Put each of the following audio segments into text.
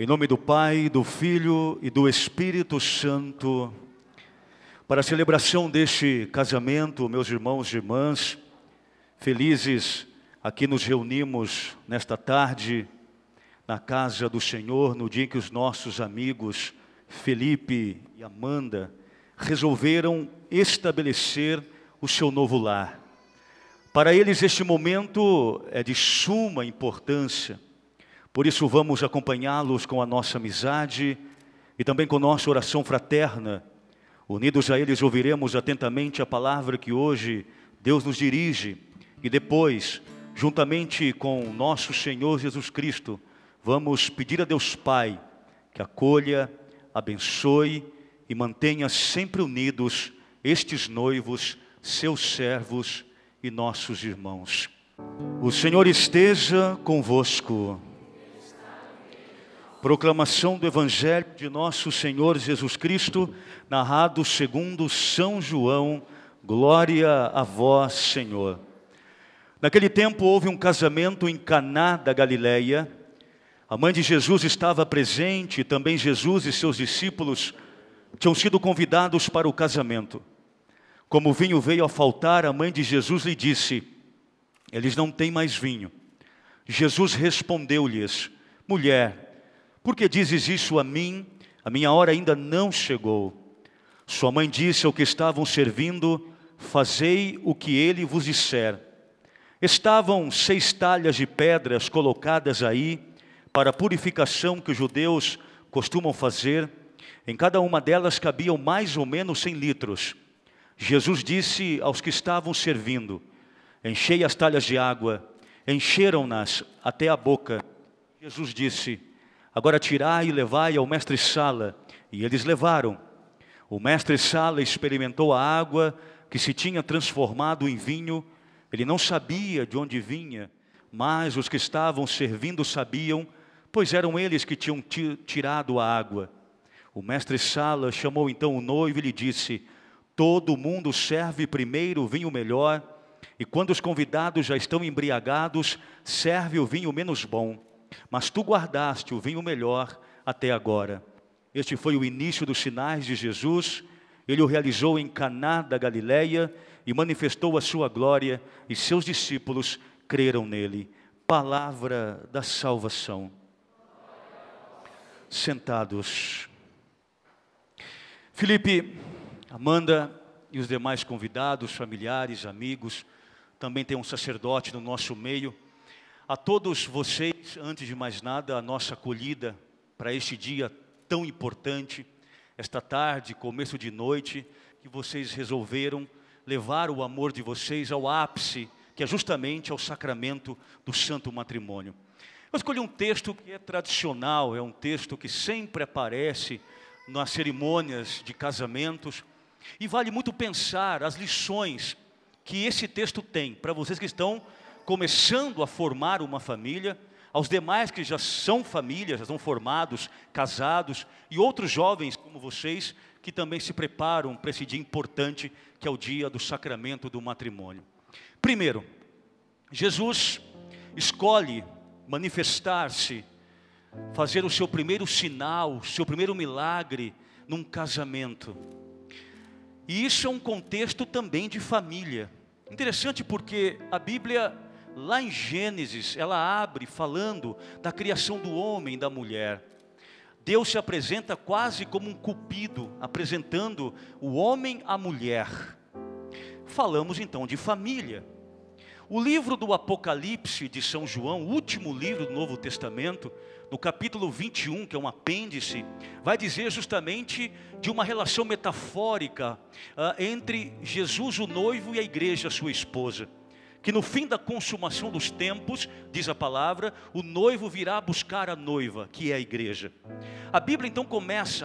Em nome do Pai, do Filho e do Espírito Santo, para a celebração deste casamento, meus irmãos e irmãs, felizes, aqui nos reunimos nesta tarde, na casa do Senhor, no dia em que os nossos amigos Felipe e Amanda resolveram estabelecer o seu novo lar. Para eles este momento é de suma importância, por isso vamos acompanhá-los com a nossa amizade e também com nossa oração fraterna. Unidos a eles ouviremos atentamente a palavra que hoje Deus nos dirige e depois, juntamente com nosso Senhor Jesus Cristo, vamos pedir a Deus Pai que acolha, abençoe e mantenha sempre unidos estes noivos, seus servos e nossos irmãos. O Senhor esteja convosco. Proclamação do Evangelho de nosso Senhor Jesus Cristo, narrado segundo São João. Glória a vós, Senhor. Naquele tempo houve um casamento em Caná da Galileia. A mãe de Jesus estava presente, e também Jesus e seus discípulos tinham sido convidados para o casamento. Como o vinho veio a faltar, a mãe de Jesus lhe disse: eles não têm mais vinho. Jesus respondeu-lhes: mulher, por que dizes isso a mim? A minha hora ainda não chegou. Sua mãe disse ao que estavam servindo: fazei o que ele vos disser. Estavam 6 talhas de pedras colocadas aí, para a purificação que os judeus costumam fazer. Em cada uma delas cabiam mais ou menos 100 litros. Jesus disse aos que estavam servindo: enchei as talhas de água. Encheram-nas até a boca. Jesus disse: agora tirai e levai ao mestre-sala. E eles levaram. O mestre-sala experimentou a água que se tinha transformado em vinho. Ele não sabia de onde vinha, mas os que estavam servindo sabiam, pois eram eles que tinham tirado a água. O mestre-sala chamou então o noivo e lhe disse: todo mundo serve primeiro o vinho melhor, e quando os convidados já estão embriagados, serve o vinho menos bom. Mas tu guardaste o vinho melhor até agora. Este foi o início dos sinais de Jesus. Ele o realizou em Caná da Galileia e manifestou a sua glória, e seus discípulos creram nele. Palavra da salvação. Sentados. Felipe, Amanda e os demais convidados, familiares, amigos, também tem um sacerdote no nosso meio. A todos vocês, antes de mais nada, a nossa acolhida para este dia tão importante, esta tarde, começo de noite, que vocês resolveram levar o amor de vocês ao ápice, que é justamente ao sacramento do santo matrimônio. Eu escolhi um texto que é tradicional, é um texto que sempre aparece nas cerimônias de casamentos, e vale muito pensar as lições que esse texto tem para vocês que estão começando a formar uma família, aos demais que já são famílias, já são formados, casados, e outros jovens como vocês, que também se preparam para esse dia importante, que é o dia do sacramento do matrimônio. Primeiro, Jesus escolhe manifestar-se, fazer o seu primeiro sinal, o seu primeiro milagre num casamento. E isso é um contexto também de família. Interessante porque a Bíblia, lá em Gênesis, ela abre falando da criação do homem e da mulher. Deus se apresenta quase como um cupido, apresentando o homem à mulher. Falamos então de família. O livro do Apocalipse de São João, o último livro do Novo Testamento, no capítulo 21, que é um apêndice, vai dizer justamente de uma relação metafórica entre Jesus, o noivo, e a igreja, sua esposa. Que no fim da consumação dos tempos, diz a palavra, o noivo virá buscar a noiva, que é a igreja. A Bíblia então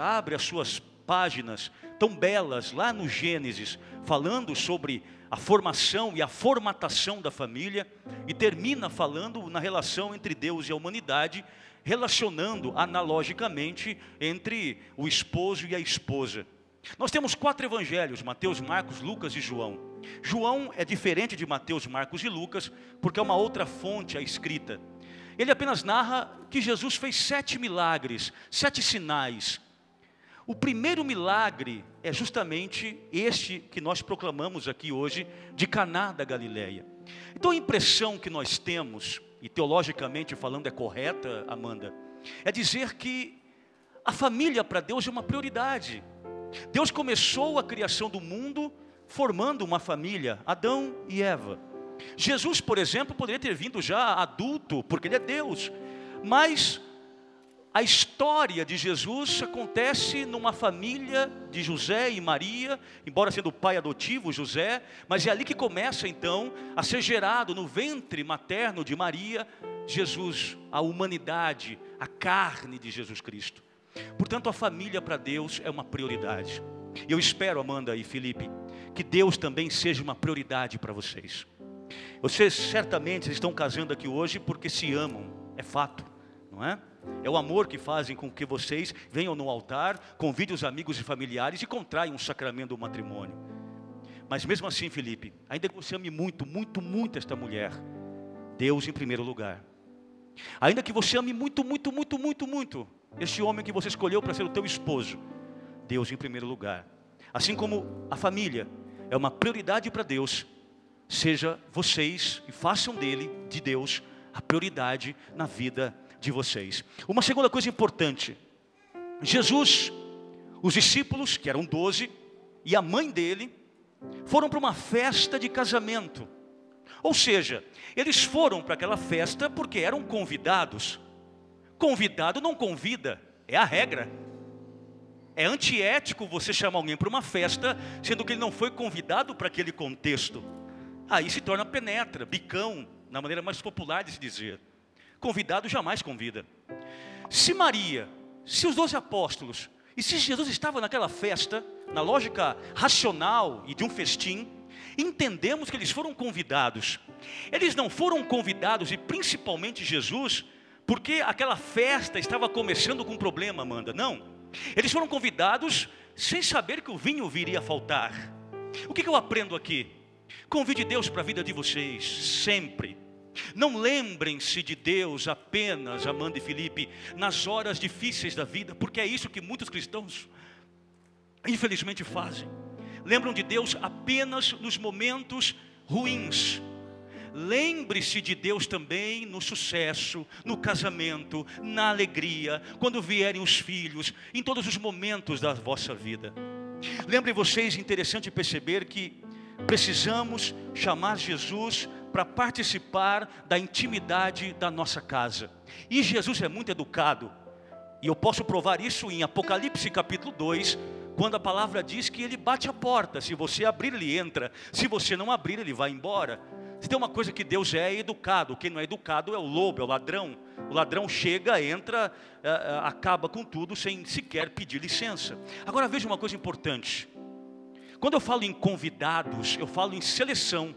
abre as suas páginas tão belas, lá no Gênesis, falando sobre a formação e a formatação da família, e termina falando na relação entre Deus e a humanidade, relacionando analogicamente entre o esposo e a esposa. Nós temos 4 evangelhos, Mateus, Marcos, Lucas e João. João é diferente de Mateus, Marcos e Lucas, porque é uma outra fonte a escrita. Ele apenas narra que Jesus fez 7 milagres, 7 sinais. O primeiro milagre é justamente este que nós proclamamos aqui hoje, de Caná da Galileia. Então a impressão que nós temos, e teologicamente falando é correta, Amanda, é dizer que a família para Deus é uma prioridade. Deus começou a criação do mundo formando uma família, Adão e Eva. Jesus, por exemplo, poderia ter vindo já adulto, porque ele é Deus, mas a história de Jesus acontece numa família de José e Maria, embora sendo o pai adotivo José, mas é ali que começa então a ser gerado no ventre materno de Maria, Jesus, a humanidade, a carne de Jesus Cristo. Portanto, a família para Deus é uma prioridade. E eu espero, Amanda e Felipe, que Deus também seja uma prioridade para vocês. Vocês certamente estão casando aqui hoje porque se amam, é fato, não é? É o amor que fazem com que vocês venham no altar, convidem os amigos e familiares e contraiam um sacramento do matrimônio. Mas mesmo assim, Felipe, ainda que você ame muito, muito, muito esta mulher, Deus em primeiro lugar. Ainda que você ame muito, muito, muito, muito, muito este homem que você escolheu para ser o teu esposo, Deus em primeiro lugar. Assim como a família é uma prioridade para Deus, seja vocês e façam dele, de Deus, a prioridade na vida de vocês. Uma segunda coisa importante: Jesus, os discípulos, que eram 12, e a mãe dele, foram para uma festa de casamento. Ou seja, eles foram para aquela festa porque eram convidados. Convidado não convida, é a regra. É antiético você chamar alguém para uma festa, sendo que ele não foi convidado para aquele contexto. Aí se torna penetra, bicão, na maneira mais popular de se dizer. Convidado jamais convida. Se Maria, se os 12 apóstolos, e se Jesus estava naquela festa, na lógica racional e de um festim, entendemos que eles foram convidados. Eles não foram convidados, e principalmente Jesus, porque aquela festa estava começando com um problema, Amanda. Não. Eles foram convidados sem saber que o vinho viria a faltar. O que eu aprendo aqui? Convide Deus para a vida de vocês, sempre. Não lembrem-se de Deus apenas, Amanda e Felipe, nas horas difíceis da vida, porque é isso que muitos cristãos, infelizmente, fazem. Lembram de Deus apenas nos momentos ruins. Lembre-se de Deus também no sucesso, no casamento, na alegria, quando vierem os filhos, em todos os momentos da vossa vida. Lembrem vocês, interessante perceber que precisamos chamar Jesus para participar da intimidade da nossa casa. E Jesus é muito educado, e eu posso provar isso em Apocalipse capítulo 2, quando a palavra diz que ele bate a porta. Se você abrir, ele entra. Se você não abrir, ele vai embora. Se tem uma coisa que Deus é educado, quem não é educado é o lobo, é o ladrão. O ladrão chega, entra, acaba com tudo sem sequer pedir licença. Agora veja uma coisa importante. Quando eu falo em convidados, eu falo em seleção.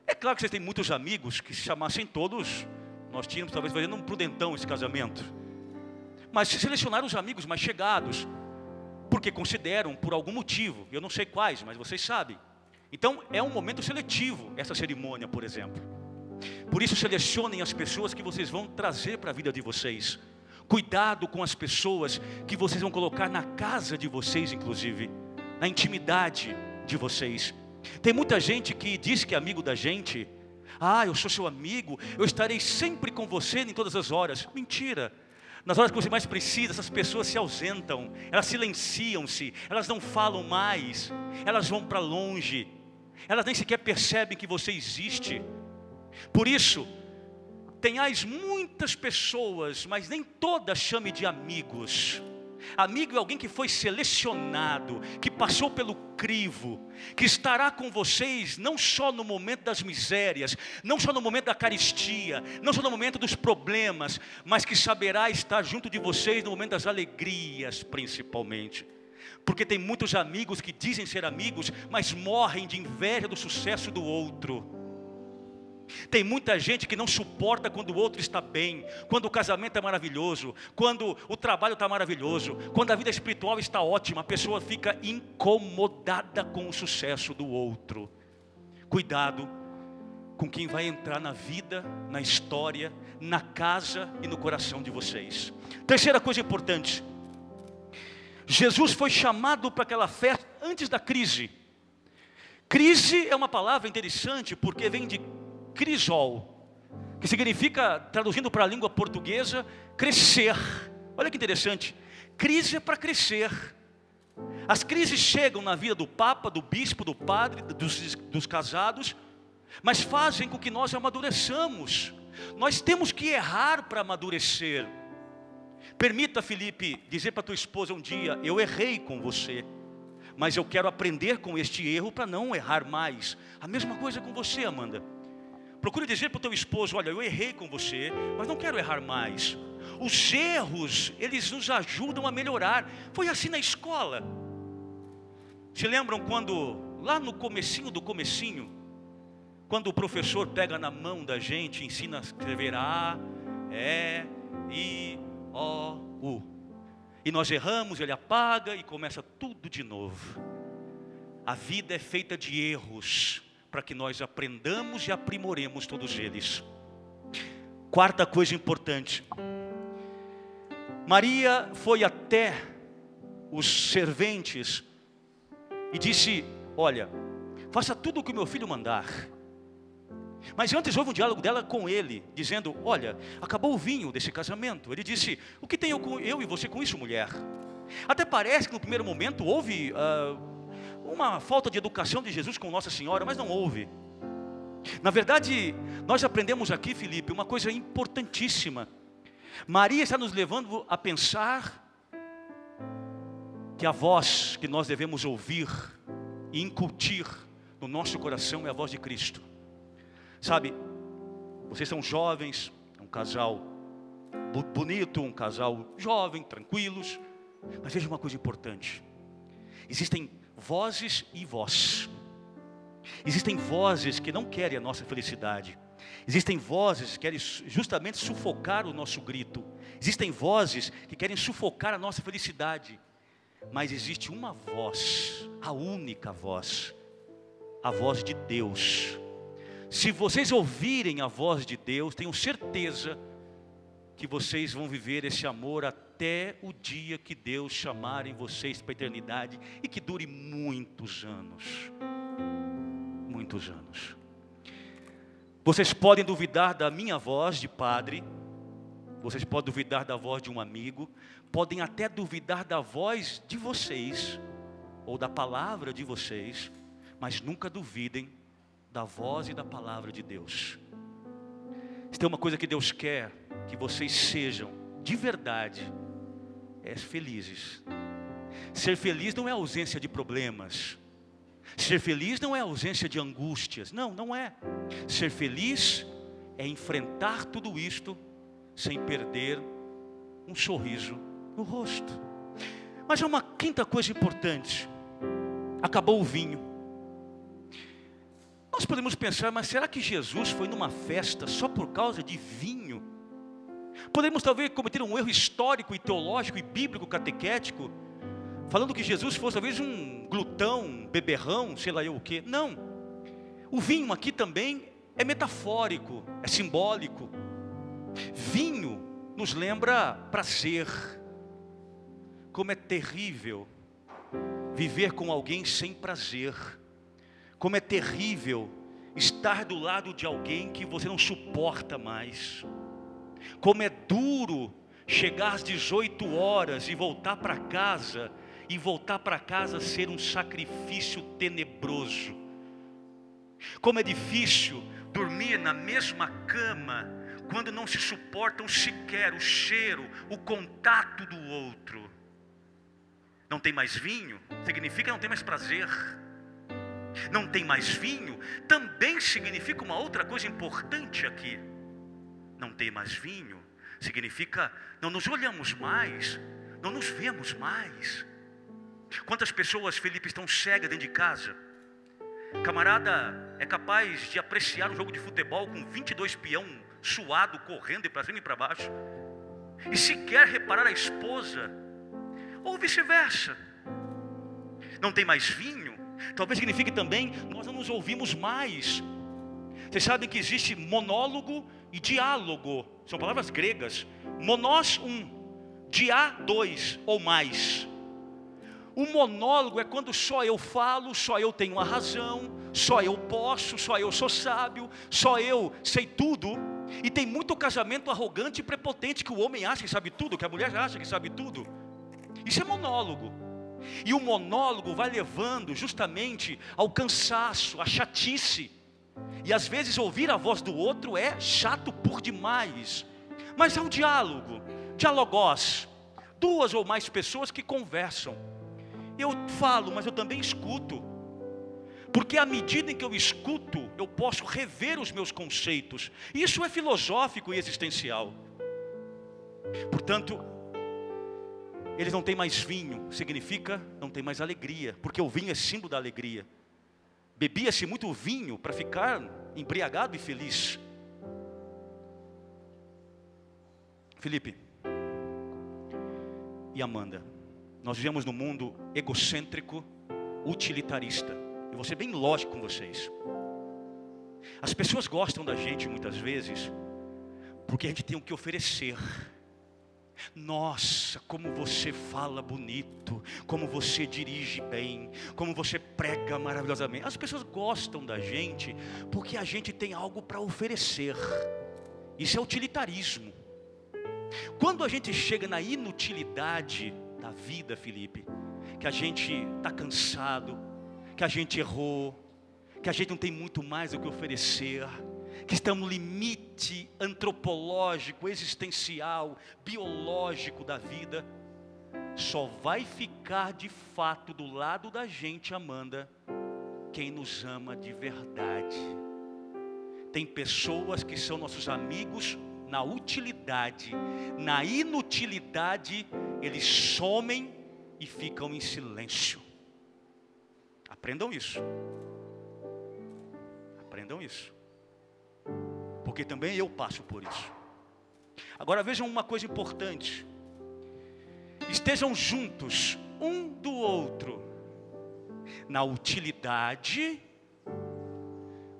É claro que vocês têm muitos amigos que se chamassem todos, nós tínhamos talvez fazendo um prudentão esse casamento. Mas selecionaram os amigos mais chegados, porque consideram por algum motivo, eu não sei quais, mas vocês sabem. Então é um momento seletivo essa cerimônia, por exemplo. Por isso selecionem as pessoas que vocês vão trazer para a vida de vocês. Cuidado com as pessoas que vocês vão colocar na casa de vocês, inclusive, na intimidade de vocês. Tem muita gente que diz que é amigo da gente. Eu sou seu amigo, eu estarei sempre com você em todas as horas. Mentira. Nas horas que você mais precisa, essas pessoas se ausentam, elas silenciam-se, elas não falam mais, elas vão para longe, elas nem sequer percebem que você existe. Por isso, tenhais muitas pessoas, mas nem todas chame de amigos. Amigo é alguém que foi selecionado, que passou pelo crivo, que estará com vocês não só no momento das misérias, não só no momento da carestia, não só no momento dos problemas, mas que saberá estar junto de vocês no momento das alegrias, principalmente. Porque tem muitos amigos que dizem ser amigos, mas morrem de inveja do sucesso do outro. Tem muita gente que não suporta quando o outro está bem, quando o casamento é maravilhoso, quando o trabalho está maravilhoso, quando a vida espiritual está ótima. A pessoa fica incomodada com o sucesso do outro. Cuidado com quem vai entrar na vida, na história, na casa e no coração de vocês. Terceira coisa importante: Jesus foi chamado para aquela festa antes da crise. Crise é uma palavra interessante porque vem de crisol, que significa, traduzindo para a língua portuguesa, crescer. Olha que interessante, crise é para crescer. As crises chegam na vida do papa, do bispo, do padre, dos casados, mas fazem com que nós amadureçamos. Nós temos que errar para amadurecer. Permita, Felipe, dizer para tua esposa um dia: eu errei com você, mas eu quero aprender com este erro para não errar mais. A mesma coisa com você, Amanda. Procure dizer para o teu esposo: olha, eu errei com você, mas não quero errar mais. Os erros, eles nos ajudam a melhorar. Foi assim na escola. Se lembram quando, lá no comecinho do comecinho, quando o professor pega na mão da gente, ensina a escrever A, E, I, O, U. E nós erramos, ele apaga e começa tudo de novo. A vida é feita de erros, para que nós aprendamos e aprimoremos todos eles. Quarta coisa importante: Maria foi até os serventes e disse: olha, faça tudo o que o meu filho mandar. Mas antes houve um diálogo dela com ele, dizendo: olha, acabou o vinho desse casamento. Ele disse: o que tenho eu e você com isso, mulher? Até parece que no primeiro momento houve uma falta de educação de Jesus com Nossa Senhora, mas não houve. Na verdade, nós aprendemos aqui, Felipe, uma coisa importantíssima. Maria está nos levando a pensar que a voz que nós devemos ouvir e incutir no nosso coração é a voz de Cristo. Sabe, vocês são jovens, um casal bonito, um casal jovem, tranquilos. Mas veja uma coisa importante: existem vozes e voz. Existem vozes que não querem a nossa felicidade. Existem vozes que querem justamente sufocar o nosso grito. Existem vozes que querem sufocar a nossa felicidade. Mas existe uma voz, a única voz, a voz de Deus. Se vocês ouvirem a voz de Deus, tenho certeza que vocês vão viver esse amor até o dia que Deus chamarem vocês para a eternidade, e que dure muitos anos. Muitos anos. Vocês podem duvidar da minha voz de padre, vocês podem duvidar da voz de um amigo, podem até duvidar da voz de vocês, ou da palavra de vocês, mas nunca duvidem da voz e da palavra de Deus. Se tem uma coisa que Deus quer que vocês sejam de verdade, é felizes. Ser feliz não é ausência de problemas. Ser feliz não é ausência de angústias. Não, não é. Ser feliz é enfrentar tudo isto sem perder um sorriso no rosto. Mas há uma quinta coisa importante: acabou o vinho. Nós podemos pensar, mas será que Jesus foi numa festa só por causa de vinho? Podemos talvez cometer um erro histórico e teológico e bíblico catequético, falando que Jesus fosse talvez um glutão, beberrão, sei lá eu o quê. Não. O vinho aqui também é metafórico, é simbólico. Vinho nos lembra prazer. Como é terrível viver com alguém sem prazer. Como é terrível estar do lado de alguém que você não suporta mais. Como é duro chegar às 18 horas e voltar para casa, e voltar para casa ser um sacrifício tenebroso. Como é difícil dormir na mesma cama quando não se suportam sequer o cheiro, o contato do outro. Não tem mais vinho, significa não tem mais prazer. Não tem mais vinho, também significa uma outra coisa importante aqui. Não tem mais vinho, significa não nos olhamos mais, não nos vemos mais. Quantas pessoas, Felipe, estão cegas dentro de casa? Camarada é capaz de apreciar um jogo de futebol com 22 peão suado, correndo para cima e para baixo, e sequer reparar a esposa, ou vice-versa. Não tem mais vinho, talvez signifique também nós não nos ouvimos mais. Vocês sabem que existe monólogo e diálogo. São palavras gregas. Monós, diá, dois ou mais. O monólogo é quando só eu falo, só eu tenho a razão, só eu posso, só eu sou sábio, só eu sei tudo. E tem muito casamento arrogante e prepotente, que o homem acha que sabe tudo, que a mulher acha que sabe tudo. Isso é monólogo. E o monólogo vai levando justamente ao cansaço, à chatice. E às vezes ouvir a voz do outro é chato por demais. Mas é um diálogo, dialogós. Duas ou mais pessoas que conversam. Eu falo, mas eu também escuto. Porque à medida em que eu escuto, eu posso rever os meus conceitos. Isso é filosófico e existencial. Portanto, eles não têm mais vinho, significa não tem mais alegria. Porque o vinho é símbolo da alegria. Bebia-se muito vinho para ficar embriagado e feliz. Felipe e Amanda, nós vivemos num mundo egocêntrico, utilitarista. Eu vou ser bem lógico com vocês. As pessoas gostam da gente muitas vezes porque a gente tem o que oferecer. Nossa, como você fala bonito, como você dirige bem, como você prega maravilhosamente. As pessoas gostam da gente porque a gente tem algo para oferecer. Isso é utilitarismo. Quando a gente chega na inutilidade da vida, Felipe, que a gente está cansado, que a gente errou, que a gente não tem muito mais o que oferecer, que estamos no limite antropológico, existencial, biológico da vida, só vai ficar de fato do lado da gente, Amanda, quem nos ama de verdade. Tem pessoas que são nossos amigos na utilidade, na inutilidade eles somem e ficam em silêncio. Aprendam isso. Aprendam isso. Porque também eu passo por isso. Agora vejam uma coisa importante. Estejam juntos um do outro na utilidade,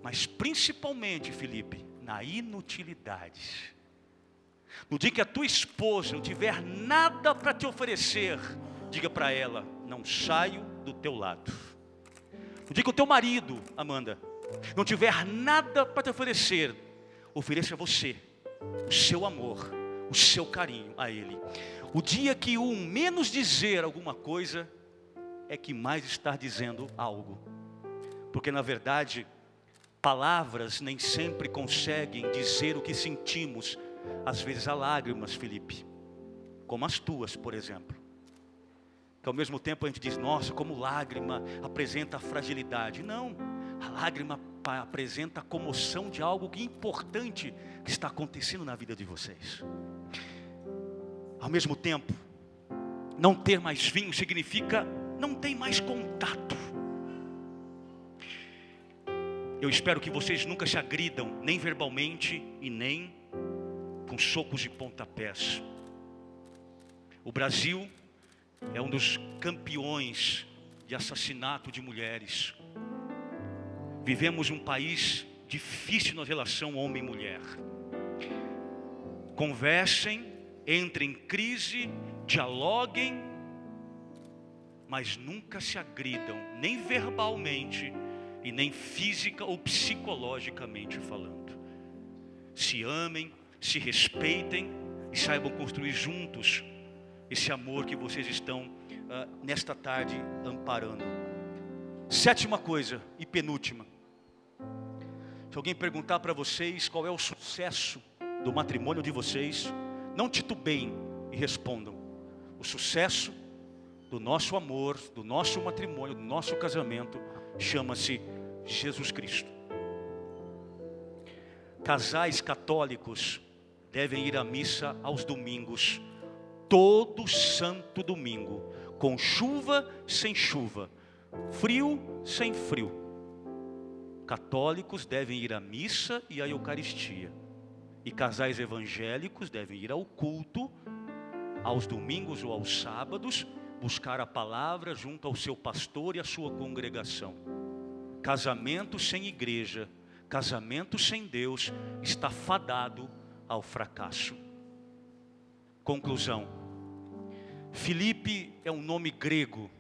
mas principalmente, Felipe, na inutilidade. No dia que a tua esposa não tiver nada para te oferecer, diga para ela: não saio do teu lado. No dia que o teu marido, Amanda, não tiver nada para te oferecer, ofereça a você o seu amor, o seu carinho a ele. O dia que um menos dizer alguma coisa, é que mais está dizendo algo. Porque na verdade, palavras nem sempre conseguem dizer o que sentimos. Às vezes há lágrimas, Felipe, como as tuas, por exemplo, que ao mesmo tempo a gente diz: nossa, como lágrima apresenta a fragilidade. Não, a lágrima apresenta a comoção de algo importante que está acontecendo na vida de vocês. Ao mesmo tempo, não ter mais vinho significa não ter mais contato. Eu espero que vocês nunca se agridam, nem verbalmente e nem com socos e pontapés. O Brasil é um dos campeões de assassinato de mulheres. Vivemos um país difícil na relação homem e mulher. Conversem, entrem em crise, dialoguem, mas nunca se agridam, nem verbalmente e nem física ou psicologicamente falando. Se amem, se respeitem e saibam construir juntos esse amor que vocês estão nesta tarde amparando. Sétima coisa e penúltima. Se alguém perguntar para vocês qual é o sucesso do matrimônio de vocês, não titubeiem e respondam: o sucesso do nosso amor, do nosso matrimônio, do nosso casamento, chama-se Jesus Cristo. Casais católicos devem ir à missa aos domingos, todo santo domingo, com chuva, sem chuva, frio, sem frio. Católicos devem ir à missa e à Eucaristia. E casais evangélicos devem ir ao culto, aos domingos ou aos sábados, buscar a palavra junto ao seu pastor e à sua congregação. Casamento sem igreja, Casamento sem Deus está fadado ao fracasso. Conclusão. Filipe é um nome grego.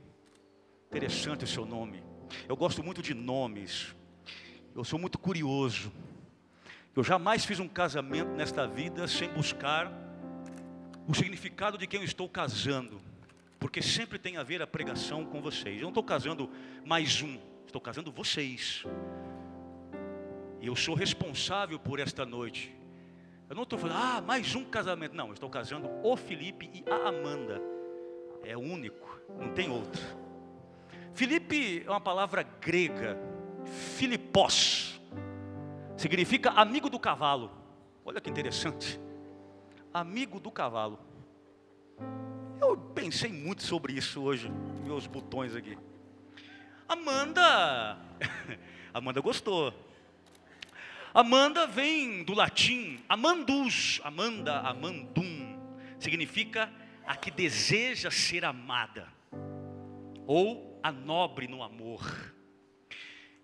Interessante o seu nome. Eu gosto muito de nomes. Eu sou muito curioso. Eu jamais fiz um casamento nesta vida sem buscar o significado de quem eu estou casando. Porque sempre tem a ver a pregação com vocês. Eu não estou casando mais um, estou casando vocês. E eu sou responsável por esta noite. Eu não estou falando, mais um casamento. Não, eu estou casando o Filipe e a Amanda. É único, não tem outro. Filipe é uma palavra grega, Filipos. Significa amigo do cavalo. Olha que interessante. Amigo do cavalo. Eu pensei muito sobre isso hoje. Meus botões aqui. Amanda. Amanda gostou. Amanda vem do latim amandus. Amanda, amandum. Significa a que deseja ser amada. Ou a nobre no amor.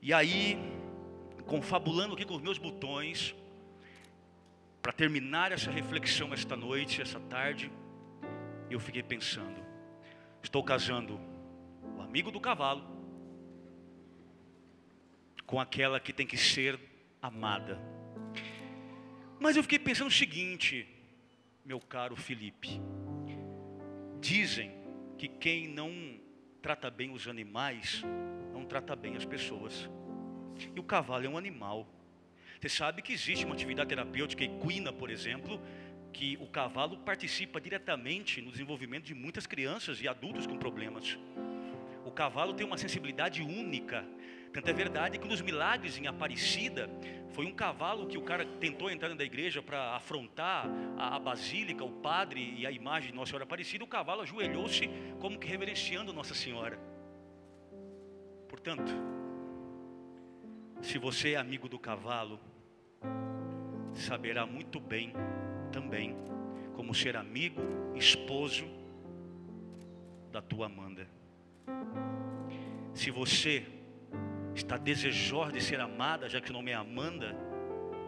E aí, confabulando aqui com os meus botões, para terminar essa reflexão esta noite, essa tarde, eu fiquei pensando, estou casando o amigo do cavalo com aquela que tem que ser amada. Mas eu fiquei pensando o seguinte, meu caro Filipe, dizem que quem não trata bem os animais, não trata bem as pessoas. E o cavalo é um animal. Você sabe que existe uma atividade terapêutica equina, por exemplo, que o cavalo participa diretamente no desenvolvimento de muitas crianças e adultos com problemas. O cavalo tem uma sensibilidade única. Tanto é verdade que nos milagres em Aparecida, foi um cavalo que o cara tentou entrar dentro da igreja para afrontar a basílica, o padre e a imagem de Nossa Senhora Aparecida. O cavalo ajoelhou-se como que reverenciando Nossa Senhora. Portanto, se você é amigo do cavalo, saberá muito bem também como ser amigo, esposo da tua Amanda. Se você está desejosa de ser amada, já que o nome é Amanda,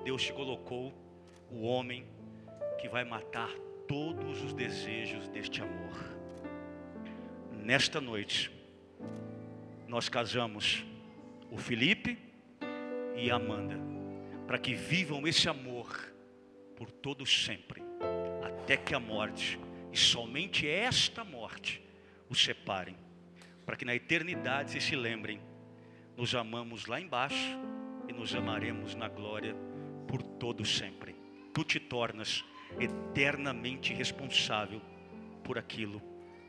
Deus te colocou o homem que vai matar todos os desejos deste amor. Nesta noite, nós casamos o Filipe e a Amanda, para que vivam esse amor por todo sempre, até que a morte, e somente esta morte, os separem, para que na eternidade vocês se lembrem, nos amamos lá embaixo e nos amaremos na glória por todo sempre. Tu te tornas eternamente responsável por aquilo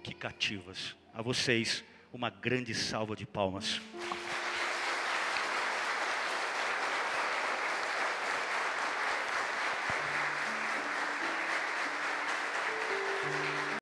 que cativas. A vocês, uma grande salva de palmas.